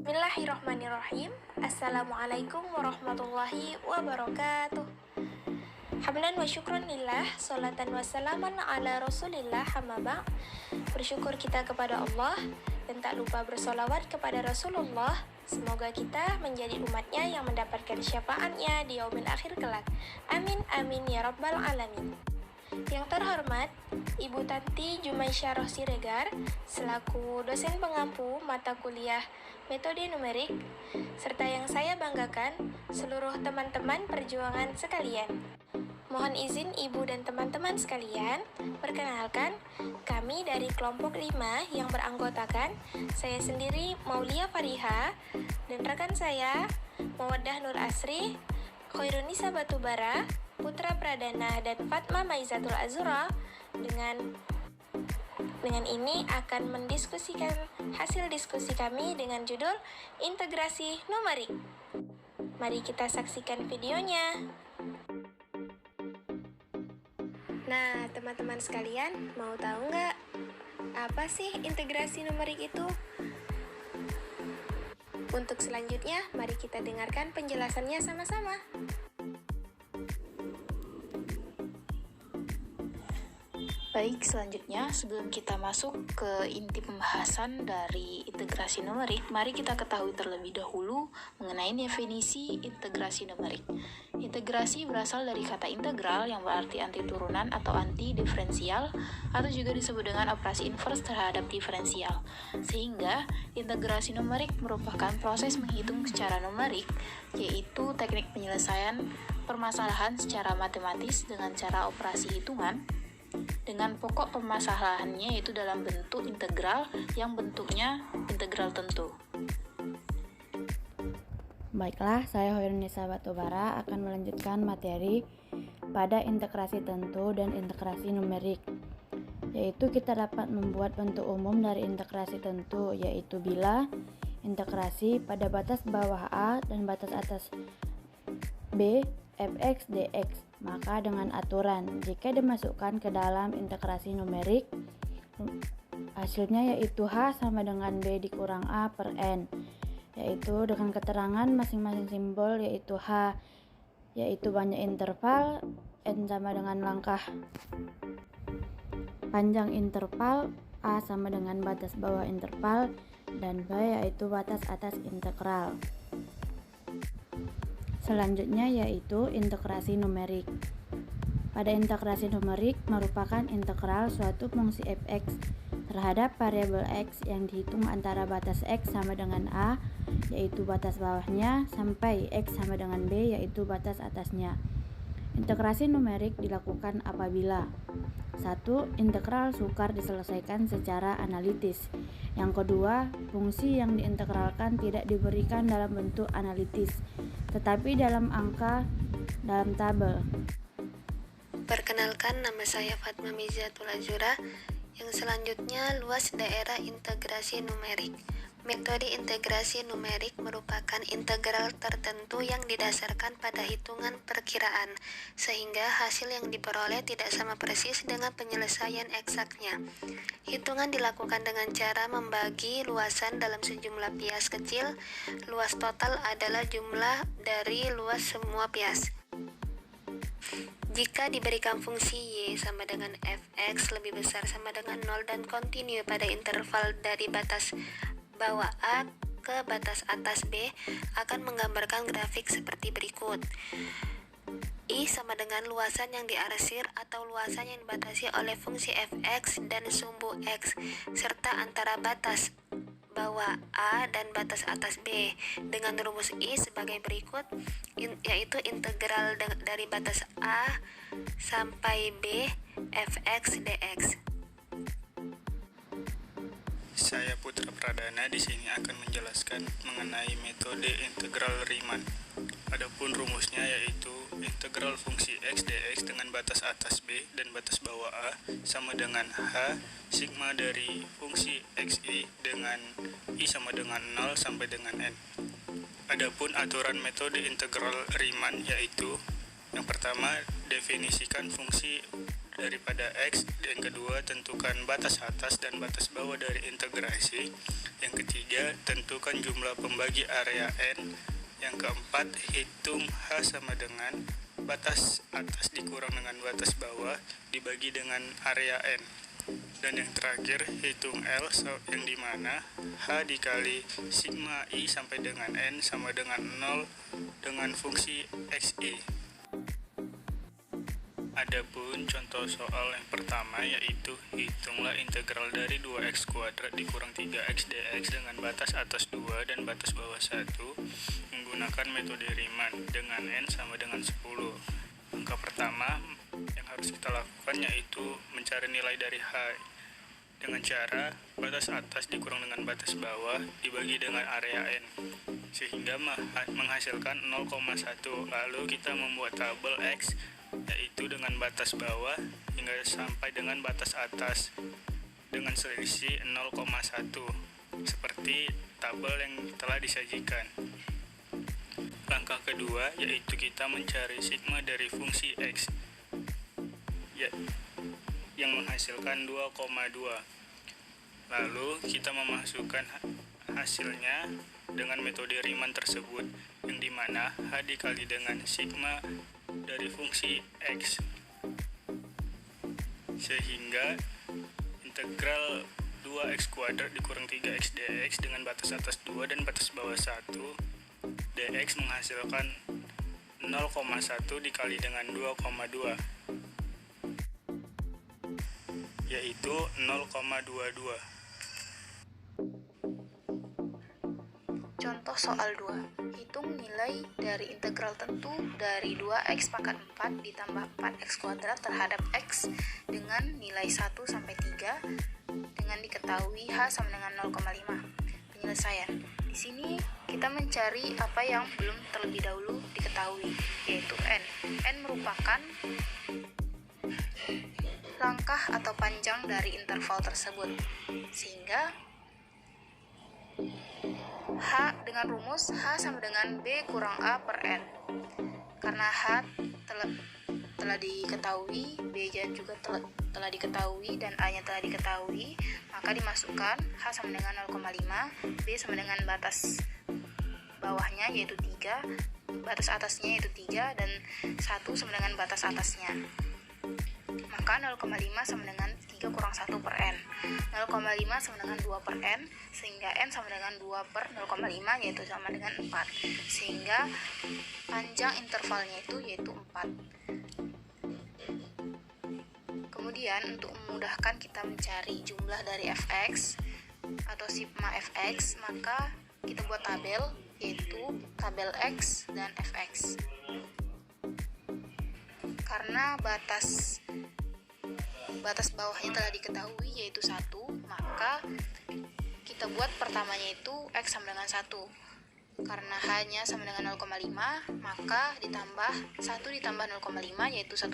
Bismillahirrahmanirrahim. Assalamualaikum warahmatullahi wabarakatuh. Hamdan wa syukran lillah, salatan wa salaman ala rasulillah, hamma ba'. Bersyukur kita kepada Allah dan tak lupa bersolawat kepada Rasulullah. Semoga kita menjadi umatnya yang mendapatkan syafaatnya di yaumil akhir kelak. Amin amin ya rabbal alamin. Yang terhormat, Ibu Tanti Jumaisyah Siregar, selaku dosen pengampu mata kuliah metode numerik, serta yang saya banggakan, seluruh teman-teman perjuangan sekalian. Mohon izin Ibu dan teman-teman sekalian, perkenalkan, kami dari kelompok 5 yang beranggotakan, saya sendiri Maulia Fariha, dan rekan saya, Mawaddah Nur Asri, Khairunisa Batubara, Putra Pradana, dan Fatma Maizatul Azura. Dengan ini akan mendiskusikan hasil diskusi kami dengan judul Integrasi Numerik. Mari kita saksikan videonya. Nah, teman-teman sekalian, mau tahu nggak apa sih integrasi numerik itu? Untuk selanjutnya, mari kita dengarkan penjelasannya sama-sama. Baik, selanjutnya sebelum kita masuk ke inti pembahasan dari integrasi numerik, mari kita ketahui terlebih dahulu mengenai definisi integrasi numerik. Integrasi berasal dari kata integral yang berarti anti turunan atau anti diferensial, atau juga disebut dengan operasi inverse terhadap diferensial. Sehingga integrasi numerik merupakan proses menghitung secara numerik, yaitu teknik penyelesaian permasalahan secara matematis dengan cara operasi hitungan, dengan pokok permasalahannya yaitu dalam bentuk integral yang bentuknya integral tentu. Baiklah, saya Khairunisa Batubara akan melanjutkan materi pada integrasi tentu dan integrasi numerik, yaitu kita dapat membuat bentuk umum dari integrasi tentu, yaitu bila integrasi pada batas bawah A dan batas atas B fx dx, maka dengan aturan jika dimasukkan ke dalam integrasi numerik, hasilnya yaitu H sama dengan B dikurang A per N, yaitu dengan keterangan masing-masing simbol, yaitu H yaitu banyak interval, N sama dengan langkah panjang interval, A sama dengan batas bawah interval, dan B yaitu batas atas integral. Selanjutnya yaitu integrasi numerik. Pada integrasi numerik merupakan integral suatu fungsi fx terhadap variabel x yang dihitung antara batas x sama dengan a, yaitu batas bawahnya, sampai x sama dengan b, yaitu batas atasnya. Integrasi numerik dilakukan apabila 1. Integral sukar diselesaikan secara analitis. Yang kedua, fungsi yang diintegralkan tidak diberikan dalam bentuk analitis, tetapi dalam angka dalam tabel. Perkenalkan, nama saya Fatma Maizatul Azura. Yang selanjutnya, luas daerah integrasi numerik. Metode integrasi numerik merupakan integral tertentu yang didasarkan pada hitungan perkiraan, sehingga hasil yang diperoleh tidak sama persis dengan penyelesaian eksaknya. Hitungan dilakukan dengan cara membagi luasan dalam sejumlah pias kecil. Luas total adalah jumlah dari luas semua pias. Jika diberikan fungsi y sama dengan fx lebih besar sama dengan 0 dan kontinu pada interval dari batas bawah A ke batas atas B, akan menggambarkan grafik seperti berikut. I sama dengan luasan yang diarsir atau luasan yang dibatasi oleh fungsi fx dan sumbu x, serta antara batas bawah A dan batas atas B, dengan rumus I sebagai berikut, yaitu integral dari batas A sampai B fx dx. Saya Putra Pradana di sini akan menjelaskan mengenai metode integral Riemann. Adapun rumusnya yaitu integral fungsi x dx dengan batas atas b dan batas bawah a sama dengan h sigma dari fungsi xi dengan i sama dengan 0 sampai dengan n. Adapun aturan metode integral Riemann yaitu yang pertama, definisikan fungsi daripada X, dan kedua tentukan batas atas dan batas bawah dari integrasi. Yang ketiga, tentukan jumlah pembagi area N. Yang keempat, hitung H sama dengan batas atas dikurang dengan batas bawah dibagi dengan area N. Dan yang terakhir, hitung L yang dimana H dikali sigma I sampai dengan N sama dengan 0 dengan fungsi XI. Adapun contoh soal yang pertama yaitu hitunglah integral dari 2x kuadrat dikurang 3x dx dengan batas atas 2 dan batas bawah 1 menggunakan metode Riemann dengan n sama dengan 10. Langkah pertama yang harus kita lakukan yaitu mencari nilai dari h dengan cara batas atas dikurang dengan batas bawah dibagi dengan area n sehingga menghasilkan 0,1. Lalu kita membuat tabel x yaitu dengan batas bawah hingga sampai dengan batas atas dengan selisih 0,1 seperti tabel yang telah disajikan. Langkah kedua yaitu kita mencari sigma dari fungsi x yang menghasilkan 2,2. Lalu kita memasukkan hasilnya dengan metode Riemann tersebut yang dimana h dikali dengan sigma dari fungsi x sehingga integral 2x kuadrat dikurang 3x dx dengan batas atas 2 dan batas bawah 1 dx menghasilkan 0,1 dikali dengan 2,2 yaitu 0,22. Contoh soal 2. Hitung nilai dari integral tentu dari 2x pangkat 4 ditambah 4x kuadrat terhadap x dengan nilai 1 sampai 3 dengan diketahui h sama dengan 0,5. Penyelesaian. Di sini kita mencari apa yang belum terlebih dahulu diketahui, yaitu n. N merupakan langkah atau panjang dari interval tersebut. Sehingga H dengan rumus H sama dengan B kurang A per N. Karena H telah diketahui, B juga telah diketahui, dan A nya telah diketahui, maka dimasukkan H sama dengan 0,5, B sama dengan batas bawahnya yaitu 3, batas atasnya yaitu 3, dan 1 sama dengan batas atasnya. Maka 0,5 sama dengan 3 kurang 1 per N. 0,5 sama dengan 2 per N, sehingga N sama dengan 2 per 0,5 yaitu sama dengan 4. Sehingga panjang intervalnya yaitu 4. Kemudian untuk memudahkan kita mencari jumlah dari fx atau sigma fx, maka kita buat tabel, yaitu tabel x dan fx. Karena batas bawahnya telah diketahui yaitu 1, maka kita buat pertamanya itu x sama dengan 1. Karena h-nya sama dengan 0,5, maka ditambah 1 ditambah 0,5 yaitu 1,5.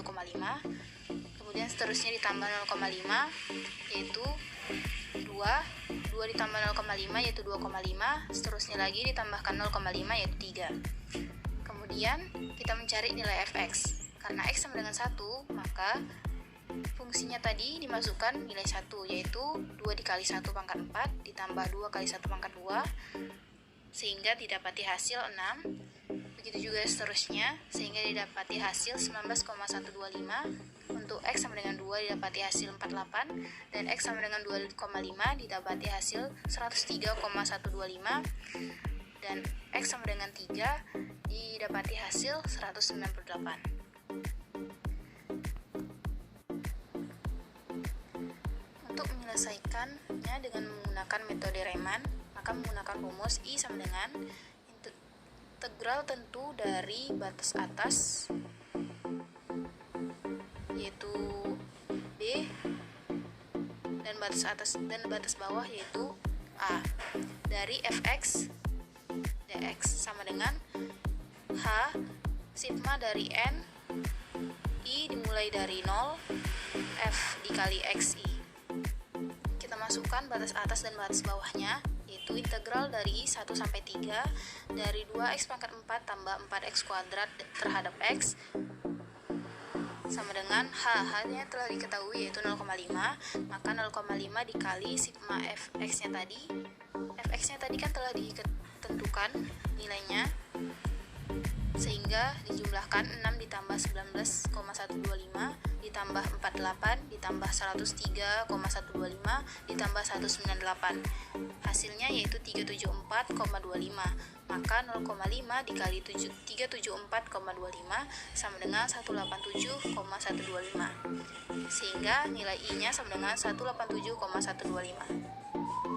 Kemudian seterusnya ditambah 0,5 yaitu 2 ditambah 0,5 yaitu 2,5, seterusnya lagi ditambahkan 0,5 yaitu 3. Kemudian kita mencari nilai fx. Karena x sama dengan 1, maka fungsinya tadi dimasukkan nilai 1, yaitu 2 dikali 1 pangkat 4 ditambah 2 kali 1 pangkat 2, sehingga didapati hasil 6. Begitu juga seterusnya, sehingga didapati hasil 19,125. Untuk x sama dengan 2 didapati hasil 48, dan x sama dengan 2,5 didapati hasil 103,125, dan x sama dengan 3 didapati hasil 198. Untuk menyelesaikannya dengan menggunakan metode Riemann, maka menggunakan rumus I sama dengan integral tentu dari batas atas yaitu B dan batas bawah yaitu A dari fx dx sama dengan H sigma dari N I dimulai dari 0 F dikali XI. Kita masukkan batas atas dan batas bawahnya, yaitu integral dari 1 sampai 3 dari 2x pangkat 4 tambah 4x kuadrat terhadap x sama dengan h-nya telah diketahui yaitu 0,5, maka 0,5 dikali sigma fx-nya tadi fx-nya tadi kan telah ditentukan nilainya, sehingga dijumlahkan 6 ditambah 19,125 ditambah 48 ditambah 103,125 ditambah 198. Hasilnya yaitu 374,25. Maka 0,5 dikali 374,25 sama dengan 187,125. Sehingga nilai I-nya sama dengan 187,125.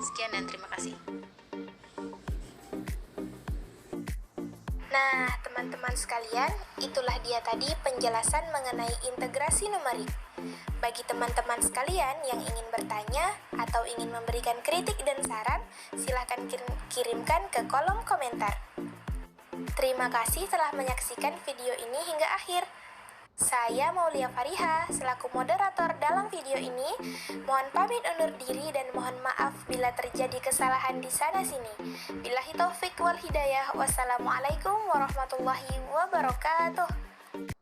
Sekian dan terima kasih. Nah, teman-teman sekalian, itulah dia tadi penjelasan mengenai integrasi numerik. Bagi teman-teman sekalian yang ingin bertanya atau ingin memberikan kritik dan saran, silahkan kirimkan ke kolom komentar. Terima kasih telah menyaksikan video ini hingga akhir. Saya Maulia Fariha, selaku moderator dalam video ini, mohon pamit undur diri dan mohon maaf bila terjadi kesalahan di sana-sini. Billahi taufik wal hidayah. Wassalamualaikum warahmatullahi wabarakatuh.